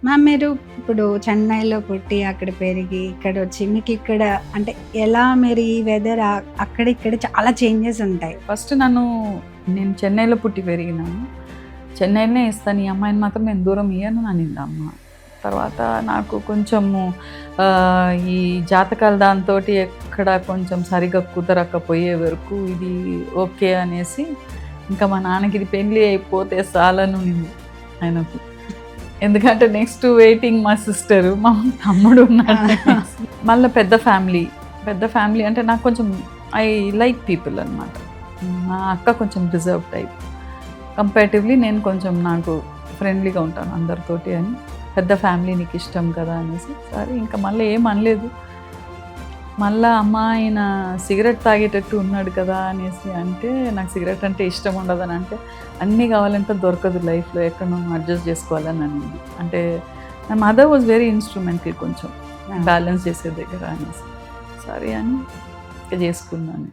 Ma'am మీరు ఇప్పుడు చెన్నైలో పుట్టి, అక్కడ పెరిగి, ఇక్కడొచ్చి మీకిక్కడ అంటే ఎలా మీరు ఈ వెదర్ అక్కడ ఇక్కడ చాలా చేంజెస్ ఉంటాయి. ఫస్ట్ నేను చెన్నైలో పుట్టి పెరిగినాను. చెన్నైలోనే ఇస్తాను, ఈ అమ్మాయిని మాత్రం నేను దూరం ఇయ్యను అనింది అమ్మ. తర్వాత నాకు కొంచెము ఈ జాతకాల దాంతోటి ఎక్కడ కొంచెం సరిగ్గా కుదరకపోయే వరకు ఇది ఓకే అనేసి ఇంకా మా నాన్నకి ఇది పెళ్ళి అయిపోతే చాలని ఉండింది ఆయనకు. ఎందుకంటే నెక్స్ట్ వెయిటింగ్ మా సిస్టరు, మా తమ్ముడు ఉన్నాడు. మళ్ళీ పెద్ద ఫ్యామిలీ అంటే నాకు కొంచెం ఐ లైక్ పీపుల్ అనమాట. మా అక్క కొంచెం రిజర్వ్ టైప్, కంపారిటివ్లీ నేను కొంచెం నాకు ఫ్రెండ్లీగా ఉంటాను అందరితోటి అని. పెద్ద ఫ్యామిలీ నీకు ఇష్టం కదా అనేసి సరే ఇంకా మళ్ళీ ఏం అనలేదు. మళ్ళీ అమ్మ ఆయన సిగరెట్ తాగేటట్టు ఉన్నాడు కదా అనేసి అంటే నాకు సిగరెట్ అంటే ఇష్టం ఉండదని అంటే అన్నీ కావాలంటే దొరకదు లైఫ్లో, ఎక్కడ నువ్వు అడ్జస్ట్ చేసుకోవాలని అనింది. అంటే నా మదర్ వాజ్ వెరీ ఇన్స్ట్రుమెంటల్ కొంచెం బ్యాలెన్స్ చేసే దగ్గర అనేసి సరే అని ఇంకా చేసుకున్నాను.